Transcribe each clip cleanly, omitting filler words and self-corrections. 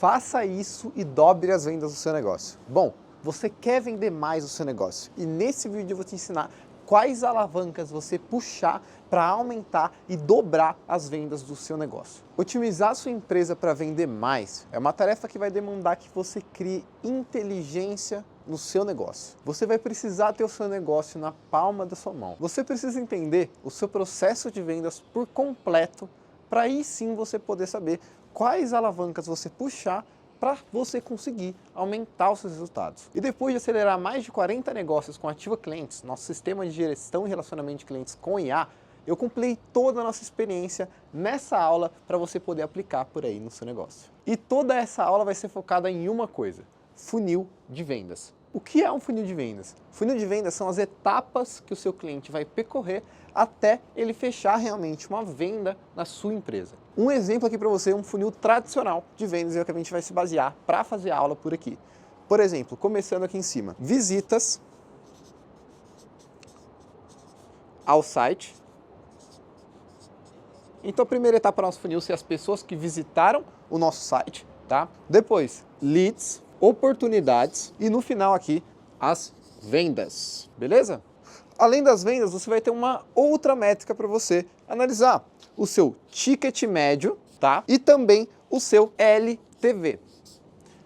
Faça isso e dobre as vendas do seu negócio. Bom, você quer vender mais o seu negócio e nesse vídeo eu vou te ensinar quais alavancas você puxar para aumentar e dobrar as vendas do seu negócio. Otimizar a sua empresa para vender mais é uma tarefa que vai demandar que você crie inteligência no seu negócio. Você vai precisar ter o seu negócio na palma da sua mão. Você precisa entender o seu processo de vendas por completo para aí sim você poder saber quais alavancas você puxar para você conseguir aumentar os seus resultados. E depois de acelerar mais de 40 negócios com Ativa Clientes, nosso sistema de gestão e relacionamento de clientes com IA, eu compilei toda a nossa experiência nessa aula para você poder aplicar por aí no seu negócio. E toda essa aula vai ser focada em uma coisa: funil de vendas. O que é um funil de vendas? Funil de vendas são as etapas que o seu cliente vai percorrer até ele fechar realmente uma venda na sua empresa. Um exemplo aqui para você é um funil tradicional de vendas, é o que a gente vai se basear para fazer a aula por aqui. Por exemplo, começando aqui em cima, visitas ao site. Então a primeira etapa do nosso funil são as pessoas que visitaram o nosso site, tá? Depois, leads, oportunidades e no final aqui, as vendas, beleza? Além das vendas, você vai ter uma outra métrica para você analisar: o seu ticket médio, tá? E também o seu LTV.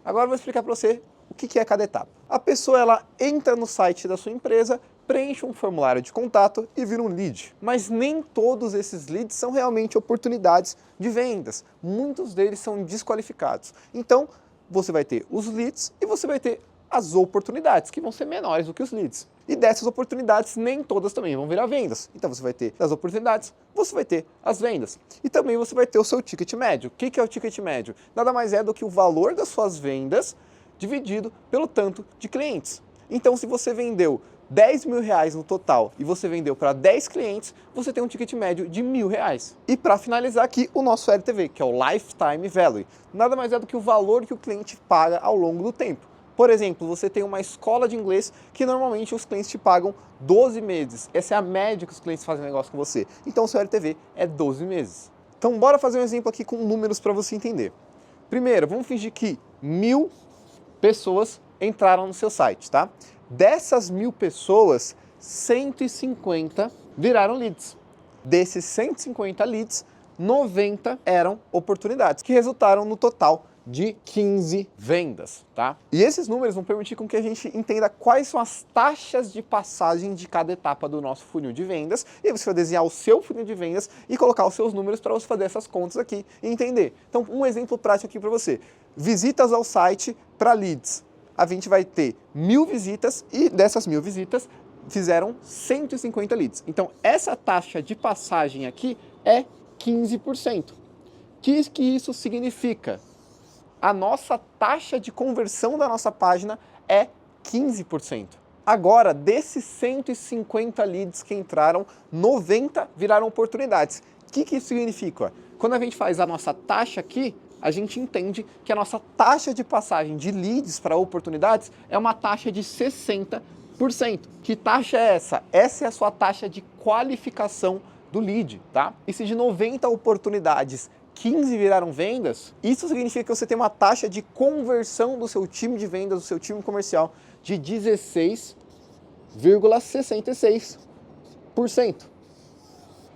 Agora eu vou explicar para você o que é cada etapa. A pessoa ela entra no site da sua empresa, preenche um formulário de contato e vira um lead. Mas nem todos esses leads são realmente oportunidades de vendas. Muitos deles são desqualificados. Então, você vai ter os leads e você vai ter as oportunidades, que vão ser menores do que os leads. E dessas oportunidades, nem todas também vão virar vendas. Então você vai ter as oportunidades, você vai ter as vendas. E também você vai ter o seu ticket médio. O que é o ticket médio? Nada mais é do que o valor das suas vendas dividido pelo tanto de clientes. Então se você vendeu 10 mil reais no total e você vendeu para 10 clientes, você tem um ticket médio de R$1.000. E para finalizar aqui, o nosso LTV, que é o Lifetime Value. Nada mais é do que o valor que o cliente paga ao longo do tempo. Por exemplo, você tem uma escola de inglês que normalmente os clientes te pagam 12 meses. Essa é a média que os clientes fazem negócio com você. Então o seu LTV é 12 meses. Então bora fazer um exemplo aqui com números para você entender. Primeiro, vamos fingir que 1.000 pessoas entraram no seu site, tá? Dessas 1.000 pessoas, 150 viraram leads. Desses 150 leads, 90 eram oportunidades, que resultaram no total de 15 vendas, tá? E esses números vão permitir com que a gente entenda quais são as taxas de passagem de cada etapa do nosso funil de vendas. E aí você vai desenhar o seu funil de vendas e colocar os seus números para você fazer essas contas aqui e entender. Então, um exemplo prático aqui para você: visitas ao site para leads. A gente vai ter 1.000 visitas e dessas 1.000 visitas fizeram 150 leads. Então, essa taxa de passagem aqui é 15%. O que isso significa? A nossa taxa de conversão da nossa página é 15%. Agora, desses 150 leads que entraram, 90 viraram oportunidades. O que isso significa? Quando a gente faz a nossa taxa aqui, a gente entende que a nossa taxa de passagem de leads para oportunidades é uma taxa de 60%. Que taxa é essa? Essa é a sua taxa de qualificação do lead, tá? E se de 90 oportunidades 15 viraram vendas, isso significa que você tem uma taxa de conversão do seu time de vendas, do seu time comercial, de 16,66%.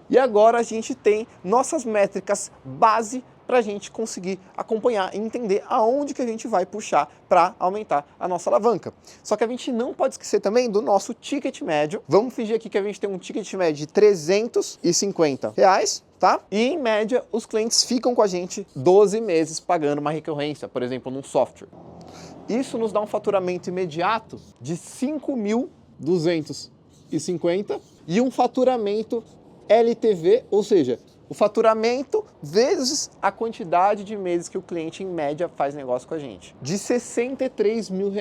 E agora a gente tem nossas métricas base para a gente conseguir acompanhar e entender aonde que a gente vai puxar para aumentar a nossa alavanca. Só que a gente não pode esquecer também do nosso ticket médio. Vamos fingir aqui que a gente tem um ticket médio de R$350, tá? E em média os clientes ficam com a gente 12 meses pagando uma recorrência, por exemplo, num software. Isso nos dá um faturamento imediato de 5.250 e um faturamento LTV, ou seja, o faturamento vezes a quantidade de meses que o cliente, em média, faz negócio com a gente, de R$63 mil,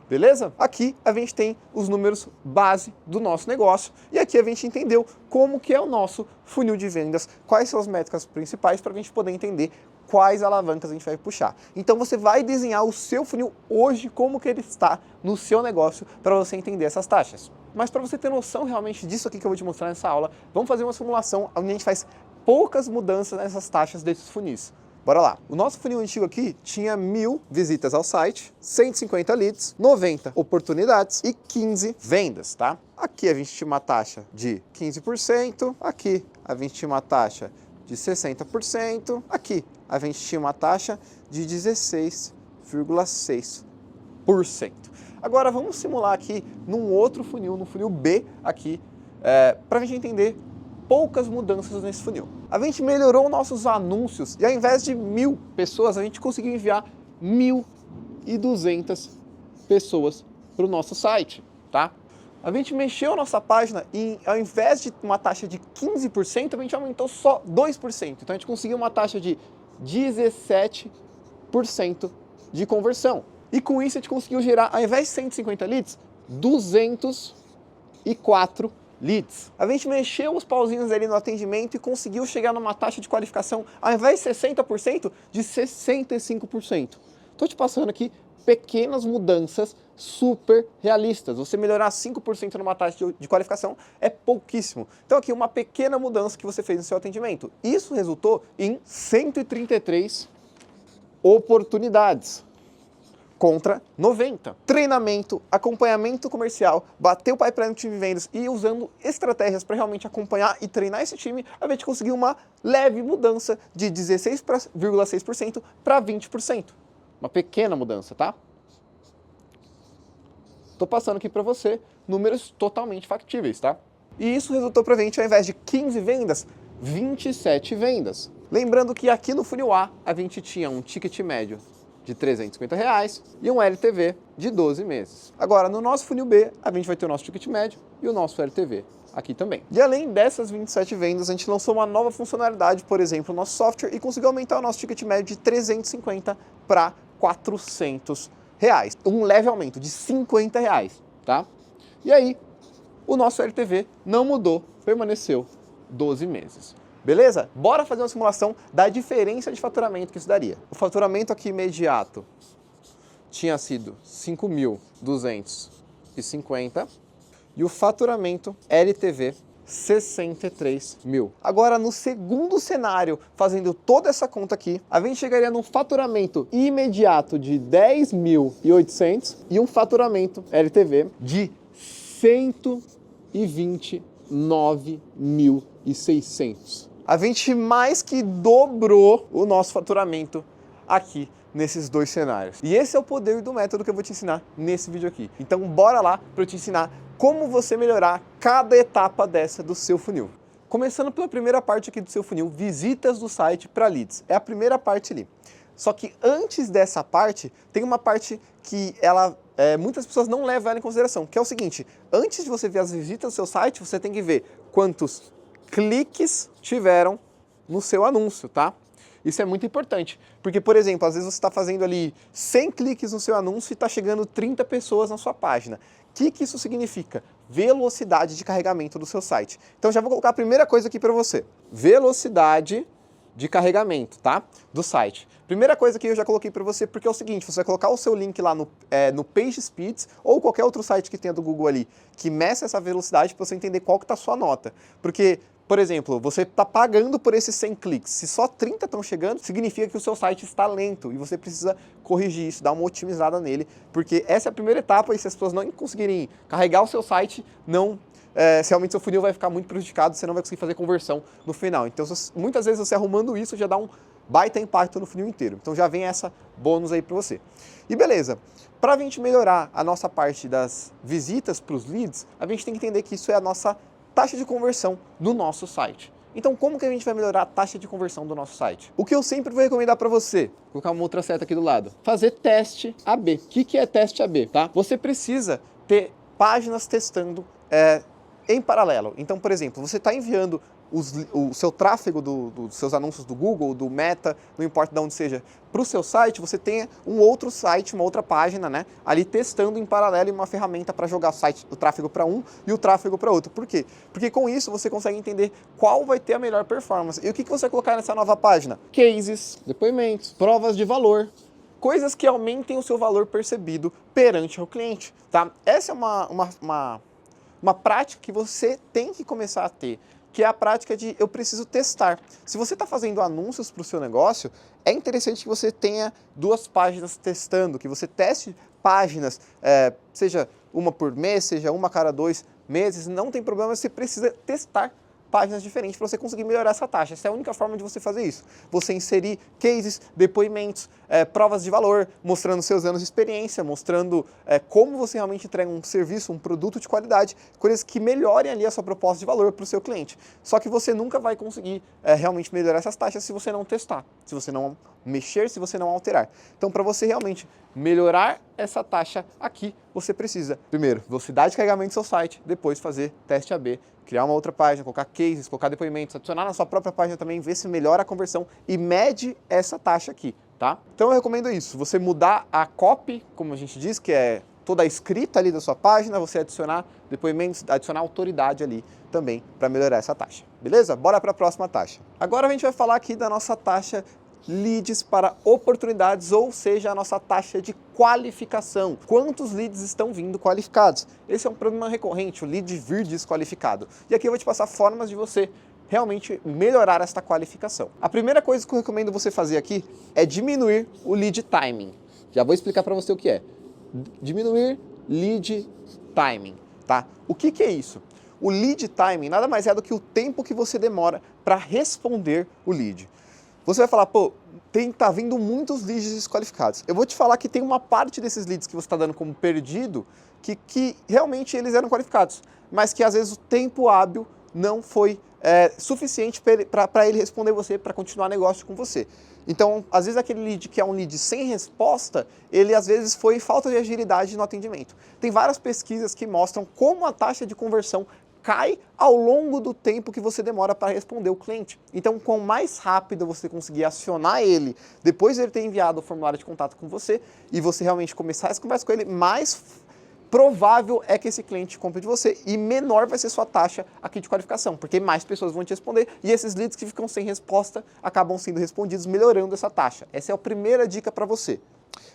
beleza? Aqui a gente tem os números base do nosso negócio e aqui a gente entendeu como que é o nosso funil de vendas, quais são as métricas principais para a gente poder entender quais alavancas a gente vai puxar. Então você vai desenhar o seu funil hoje, como que ele está no seu negócio, para você entender essas taxas. Mas para você ter noção realmente disso aqui que eu vou te mostrar nessa aula, vamos fazer uma simulação onde a gente faz poucas mudanças nessas taxas desses funis. Bora lá. O nosso funil antigo aqui tinha 1.000 visitas ao site, 150 leads, 90 oportunidades e 15 vendas, tá? Aqui a gente tinha uma taxa de 15%, aqui a gente tinha uma taxa de 60%, aqui a gente tinha uma taxa de 16,6%. Agora vamos simular aqui num outro funil, no funil B aqui, para a gente entender poucas mudanças nesse funil. A gente melhorou nossos anúncios e ao invés de 1.000 pessoas, a gente conseguiu enviar 1.200 pessoas para o nosso site, tá? A gente mexeu a nossa página e ao invés de uma taxa de 15%, a gente aumentou só 2%. Então a gente conseguiu uma taxa de 17% de conversão. E com isso a gente conseguiu gerar, ao invés de 150 leads, 204 leads. A gente mexeu os pauzinhos ali no atendimento e conseguiu chegar numa taxa de qualificação, ao invés de 60%, de 65%. Estou te passando aqui pequenas mudanças super realistas. Você melhorar 5% numa taxa de qualificação é pouquíssimo. Então aqui uma pequena mudança que você fez no seu atendimento. Isso resultou em 133 oportunidades contra 90. Treinamento, acompanhamento comercial, bater o pipeline do time de vendas e usando estratégias para realmente acompanhar e treinar esse time, a gente conseguiu uma leve mudança de 16,6% para 20%. Uma pequena mudança, tá? Estou passando aqui para você números totalmente factíveis, tá? E isso resultou para a gente, ao invés de 15 vendas, 27 vendas. Lembrando que aqui no funil A, a gente tinha um ticket médio de R$350 e um LTV de 12 meses. Agora, no nosso funil B, a gente vai ter o nosso ticket médio e o nosso LTV aqui também. E além dessas 27 vendas, a gente lançou uma nova funcionalidade, por exemplo, no nosso software e conseguiu aumentar o nosso ticket médio de 350 para R$400. Um leve aumento de R$50, tá? E aí, o nosso LTV não mudou, permaneceu 12 meses. Beleza? Bora fazer uma simulação da diferença de faturamento que isso daria. O faturamento aqui imediato tinha sido 5.250 e o faturamento LTV 63 mil. Agora, no segundo cenário, fazendo toda essa conta aqui, a gente chegaria num faturamento imediato de 10.800 e um faturamento LTV de 129.600. A gente mais que dobrou o nosso faturamento aqui nesses dois cenários. E esse é o poder do método que eu vou te ensinar nesse vídeo aqui. Então bora lá para eu te ensinar como você melhorar cada etapa dessa do seu funil. Começando pela primeira parte aqui do seu funil, visitas do site para leads. É a primeira parte ali. Só que antes dessa parte, tem uma parte que muitas pessoas não levam ela em consideração, que é o seguinte: antes de você ver as visitas do seu site, você tem que ver quantos cliques tiveram no seu anúncio, tá? Isso é muito importante, porque, por exemplo, às vezes você está fazendo ali 100 cliques no seu anúncio e está chegando 30 pessoas na sua página. O que isso significa? Velocidade de carregamento do seu site. Então já vou colocar a primeira coisa aqui para você. Velocidade de carregamento, tá? Do site. Primeira coisa que eu já coloquei para você, porque é o seguinte: você vai colocar o seu link lá no PageSpeed ou qualquer outro site que tenha do Google ali, que meça essa velocidade para você entender qual que está a sua nota. Porque, por exemplo, você está pagando por esses 100 cliques. Se só 30 estão chegando, significa que o seu site está lento e você precisa corrigir isso, dar uma otimizada nele, porque essa é a primeira etapa e se as pessoas não conseguirem carregar o seu site, realmente seu funil vai ficar muito prejudicado, você não vai conseguir fazer conversão no final. Então, muitas vezes você arrumando isso já dá um baita impacto no funil inteiro. Então já vem essa bônus aí para você. E beleza, para a gente melhorar a nossa parte das visitas para os leads, a gente tem que entender que isso é a nossa taxa de conversão do nosso site. Então, como que a gente vai melhorar a taxa de conversão do nosso site? O que eu sempre vou recomendar para você, vou colocar uma outra seta aqui do lado, fazer teste AB. O que é teste AB, tá? Você precisa ter páginas testando em paralelo. Então, por exemplo, você está enviando o seu tráfego dos seus anúncios do Google, do Meta, não importa de onde seja, para o seu site, você tem um outro site, uma outra página, né, ali testando em paralelo em uma ferramenta para jogar o tráfego para um e o tráfego para outro. Por quê? Porque com isso você consegue entender qual vai ter a melhor performance. E o que você vai colocar nessa nova página? Cases, depoimentos, provas de valor, coisas que aumentem o seu valor percebido perante o cliente, tá? Essa é uma prática que você tem que começar a ter que é a prática de eu preciso testar. Se você está fazendo anúncios para o seu negócio, é interessante que você tenha 2 páginas testando, que você teste páginas, seja uma por mês, seja uma a cada 2 meses, não tem problema, você precisa testar páginas diferentes para você conseguir melhorar essa taxa. Essa é a única forma de você fazer isso. Você inserir cases, depoimentos, provas de valor, mostrando seus anos de experiência, mostrando como você realmente entrega um serviço, um produto de qualidade, coisas que melhorem ali a sua proposta de valor para o seu cliente. Só que você nunca vai conseguir realmente melhorar essas taxas se você não testar, se você não mexer, se você não alterar. Então, para você realmente melhorar essa taxa aqui, você precisa, primeiro, velocidade de carregamento do seu site, depois fazer teste AB, criar uma outra página, colocar cases, colocar depoimentos, adicionar na sua própria página também, ver se melhora a conversão e mede essa taxa aqui, tá? Então eu recomendo isso, você mudar a copy, como a gente diz, que é toda a escrita ali da sua página, você adicionar depoimentos, adicionar autoridade ali também para melhorar essa taxa, beleza? Bora para a próxima taxa. Agora a gente vai falar aqui da nossa taxa leads para oportunidades, ou seja, a nossa taxa de qualificação. Quantos leads estão vindo qualificados? Esse é um problema recorrente, o lead vir desqualificado. E aqui eu vou te passar formas de você realmente melhorar esta qualificação. A primeira coisa que eu recomendo você fazer aqui é diminuir o lead timing. Já vou explicar para você o que é. Diminuir lead timing, tá? O que é isso? O lead timing nada mais é do que o tempo que você demora para responder o lead. Você vai falar, pô, tá vindo muitos leads desqualificados. Eu vou te falar que tem uma parte desses leads que você está dando como perdido que realmente eles eram qualificados, mas que às vezes o tempo hábil não foi suficiente para ele responder você, para continuar negócio com você. Então, às vezes aquele lead que é um lead sem resposta, ele às vezes foi falta de agilidade no atendimento. Tem várias pesquisas que mostram como a taxa de conversão cai ao longo do tempo que você demora para responder o cliente. Então, quanto mais rápido você conseguir acionar ele, depois de ele ter enviado o formulário de contato com você, e você realmente começar essa conversa com ele, mais provável é que esse cliente compre de você e menor vai ser sua taxa aqui de qualificação, porque mais pessoas vão te responder e esses leads que ficam sem resposta acabam sendo respondidos, melhorando essa taxa. Essa é a primeira dica para você.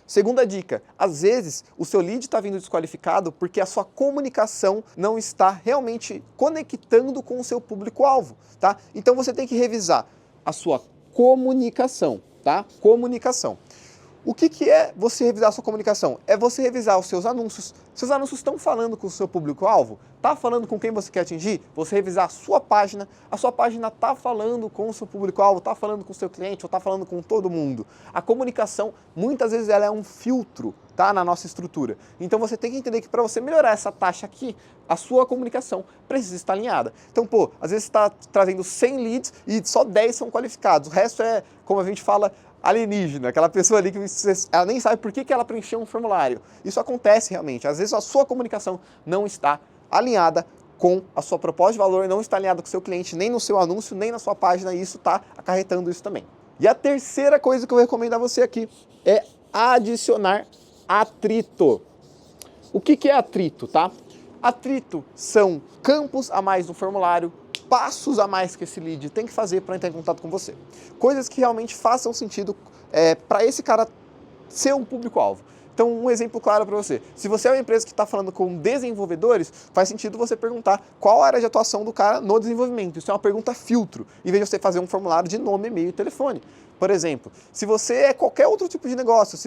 Segunda dica, às vezes o seu lead está vindo desqualificado porque a sua comunicação não está realmente conectando com o seu público-alvo, tá? Então você tem que revisar a sua comunicação, tá? Comunicação. O que é você revisar a sua comunicação? É você revisar os seus anúncios. Seus anúncios estão falando com o seu público-alvo? Está falando com quem você quer atingir? Você revisar a sua página está falando com o seu público-alvo, está falando com o seu cliente ou está falando com todo mundo? A comunicação, muitas vezes, ela é um filtro, tá, na nossa estrutura. Então você tem que entender que para você melhorar essa taxa aqui, a sua comunicação precisa estar alinhada. Então, pô, às vezes você está trazendo 100 leads e só 10 são qualificados. O resto é, como a gente fala, alienígena, aquela pessoa ali que ela nem sabe por que ela preencheu um formulário. Isso acontece realmente. Às vezes a sua comunicação não está alinhada com a sua proposta de valor, não está alinhada com o seu cliente, nem no seu anúncio, nem na sua página, e isso está acarretando isso também. E a terceira coisa que eu recomendo a você aqui é adicionar atrito. O que é atrito, tá? Atrito são campos a mais no formulário, passos a mais que esse lead tem que fazer para entrar em contato com você. Coisas que realmente façam sentido para esse cara ser um público-alvo. Então, um exemplo claro para você. Se você é uma empresa que está falando com desenvolvedores, faz sentido você perguntar qual a área de atuação do cara no desenvolvimento. Isso é uma pergunta filtro, em vez de você fazer um formulário de nome, e-mail e telefone. Por exemplo, se você é qualquer outro tipo de negócio,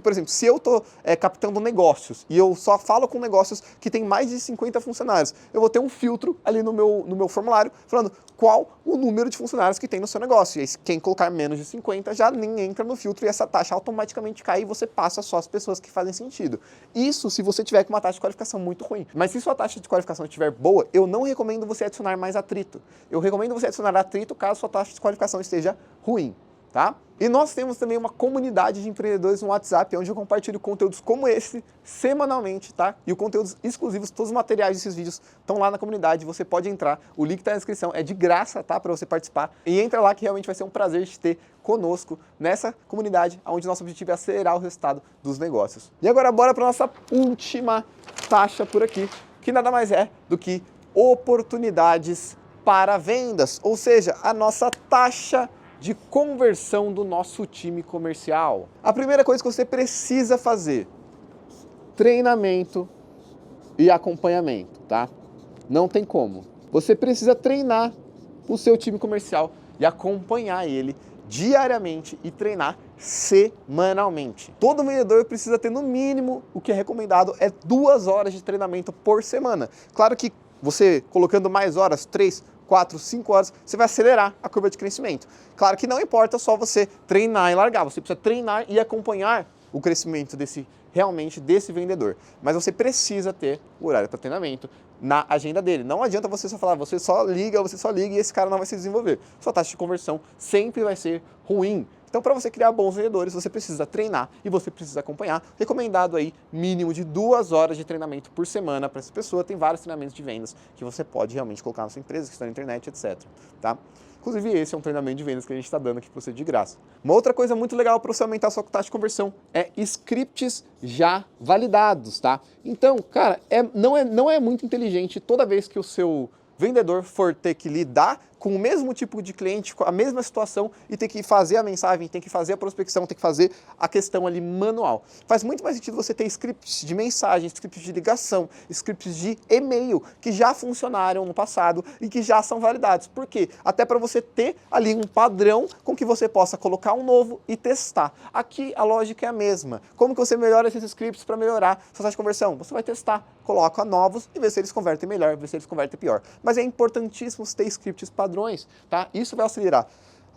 por exemplo, se eu estou captando negócios e eu só falo com negócios que tem mais de 50 funcionários, eu vou ter um filtro ali no meu formulário falando qual o número de funcionários que tem no seu negócio. E aí, quem colocar menos de 50 já nem entra no filtro e essa taxa automaticamente cai e você passa só as pessoas que fazem sentido. Isso se você tiver com uma taxa de qualificação muito ruim. Mas se sua taxa de qualificação estiver boa, eu não recomendo você adicionar mais atrito. Eu recomendo você adicionar atrito caso sua taxa de qualificação esteja ruim. Tá? E nós temos também uma comunidade de empreendedores no WhatsApp, onde eu compartilho conteúdos como esse semanalmente, tá? E os conteúdos exclusivos, todos os materiais desses vídeos estão lá na comunidade, você pode entrar, o link está na descrição, é de graça, tá? Para você participar. E entra lá que realmente vai ser um prazer te ter conosco nessa comunidade, onde nosso objetivo é acelerar o resultado dos negócios. E agora bora para nossa última taxa por aqui, que nada mais é do que oportunidades para vendas, ou seja, a nossa taxa de conversão do nosso time comercial. A primeira coisa que você precisa fazer, treinamento e acompanhamento, tá? Não tem como. Você precisa treinar o seu time comercial e acompanhar ele diariamente e treinar semanalmente. Todo vendedor precisa ter no mínimo, o que é recomendado é 2 horas de treinamento por semana. Claro que você colocando mais horas, 3, 4, 5 horas, você vai acelerar a curva de crescimento. Claro que não importa só você treinar e largar, você precisa treinar e acompanhar o crescimento realmente desse vendedor. Mas você precisa ter o horário para treinamento na agenda dele. Não adianta você só falar, você só liga e esse cara não vai se desenvolver. Sua taxa de conversão sempre vai ser ruim. Então, para você criar bons vendedores, você precisa treinar e você precisa acompanhar. Recomendado aí, mínimo de 2 horas de treinamento por semana para essa pessoa. Tem vários treinamentos de vendas que você pode realmente colocar na sua empresa, que estão na internet, etc. Tá? Inclusive, esse é um treinamento de vendas que a gente está dando aqui para você de graça. Uma outra coisa muito legal para você aumentar a sua taxa de conversão é scripts já validados, tá? Então, cara, não é muito inteligente toda vez que o seu vendedor for ter que lidar com o mesmo tipo de cliente, com a mesma situação e ter que fazer a mensagem, tem que fazer a prospecção, tem que fazer a questão ali manual. Faz muito mais sentido você ter scripts de mensagem, scripts de ligação, scripts de e-mail que já funcionaram no passado e que já são validados. Por quê? Até para você ter ali um padrão com que você possa colocar um novo e testar. Aqui a lógica é a mesma. Como que você melhora esses scripts para melhorar sua taxa de conversão? Você vai testar, coloca novos e vê se eles convertem melhor, vê se eles convertem pior. Mas é importantíssimo ter scripts padrões, tá? Isso vai acelerar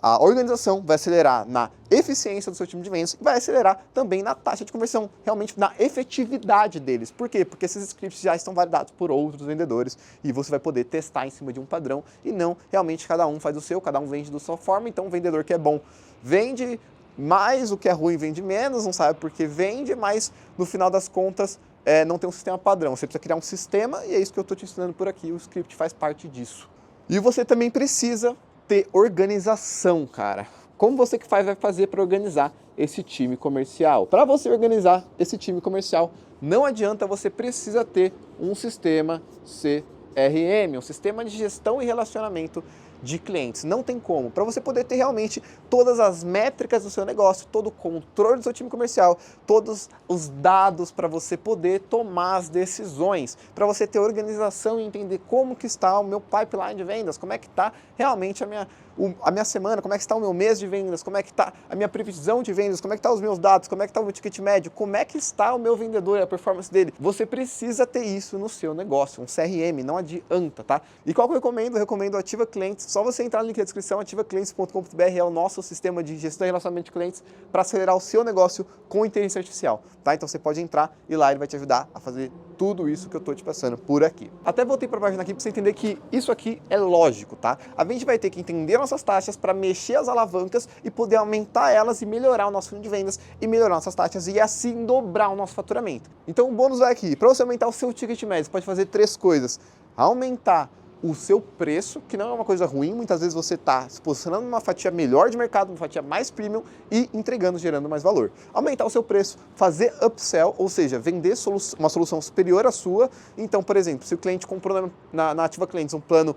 a organização, vai acelerar na eficiência do seu time de vendas e vai acelerar também na taxa de conversão, realmente na efetividade deles. Por quê? Porque esses scripts já estão validados por outros vendedores e você vai poder testar em cima de um padrão e não realmente cada um faz o seu, cada um vende da sua forma. Então o vendedor que é bom vende mais, o que é ruim vende menos, não sabe por que vende, mas no final das contas não tem um sistema padrão. Você precisa criar um sistema e é isso que eu estou te ensinando por aqui. O script faz parte disso. E você também precisa ter organização, cara. Como você que vai fazer para organizar esse time comercial? Para você organizar esse time comercial, não adianta, você precisa ter um sistema CRM, um sistema de gestão e relacionamento de clientes. Não tem como. Para você poder ter realmente todas as métricas do seu negócio, todo o controle do seu time comercial, todos os dados para você poder tomar as decisões, para você ter organização e entender como que está o meu pipeline de vendas, como é que está realmente a minha semana, como é que está o meu mês de vendas, como é que está a minha previsão de vendas, como é que está os meus dados, como é que está o meu ticket médio, como é que está o meu vendedor, a performance dele. Você precisa ter isso no seu negócio, um CRM, não adianta, tá? E qual que eu recomendo? Eu recomendo o Ativa Clientes. Só você entrar no link da descrição, ativaclientes.com.br é o nosso sistema de gestão e relacionamento de clientes para acelerar o seu negócio com inteligência artificial, tá? Então você pode entrar e lá ele vai te ajudar a fazer tudo isso que eu estou te passando por aqui. Até voltei para a página aqui para você entender que isso aqui é lógico, tá? A gente vai ter que entender nossas taxas para mexer as alavancas e poder aumentar elas e melhorar o nosso fundo de vendas e melhorar nossas taxas e assim dobrar o nosso faturamento. Então o bônus vai aqui. Para você aumentar o seu ticket médio, você pode fazer 3 coisas. Aumentar o seu preço, que não é uma coisa ruim, muitas vezes você está se posicionando numa fatia melhor de mercado, uma fatia mais premium e entregando, gerando mais valor. Aumentar o seu preço, fazer upsell, ou seja, vender uma solução superior à sua. Então, por exemplo, se o cliente comprou na Ativa Clientes um plano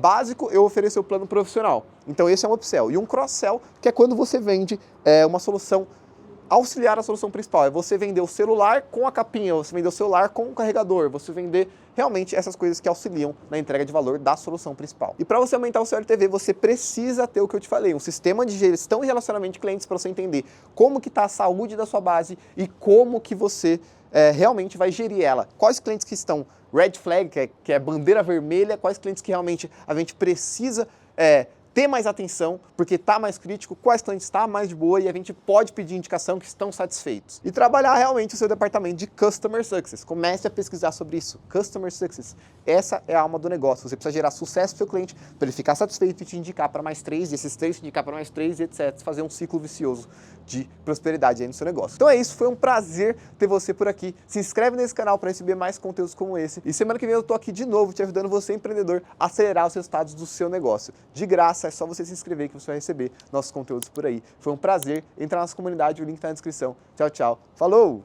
básico, eu ofereço o plano profissional. Então esse é um upsell. E um cross-sell, que é quando você vende uma solução auxiliar a solução principal, é você vender o celular com a capinha, você vender o celular com o carregador, você vender realmente essas coisas que auxiliam na entrega de valor da solução principal. E para você aumentar o seu LTV, você precisa ter o que eu te falei, um sistema de gestão e relacionamento de clientes para você entender como que está a saúde da sua base e como que você realmente vai gerir ela. Quais clientes que estão red flag, que é bandeira vermelha, quais clientes que realmente a gente precisa ter mais atenção, porque está mais crítico, quais clientes está mais de boa e a gente pode pedir indicação que estão satisfeitos. E trabalhar realmente o seu departamento de Customer Success. Comece a pesquisar sobre isso. Customer Success. Essa é a alma do negócio. Você precisa gerar sucesso para o seu cliente, para ele ficar satisfeito e te indicar para mais 3, e esses 3 te indicar para mais 3, e etc. Fazer um ciclo vicioso de prosperidade aí no seu negócio. Então é isso, foi um prazer ter você por aqui. Se inscreve nesse canal para receber mais conteúdos como esse. E semana que vem eu tô aqui de novo te ajudando você, empreendedor, a acelerar os resultados do seu negócio. De graça, é só você se inscrever que você vai receber nossos conteúdos por aí. Foi um prazer. Entra na nossa comunidade, o link está na descrição. Tchau, tchau. Falou!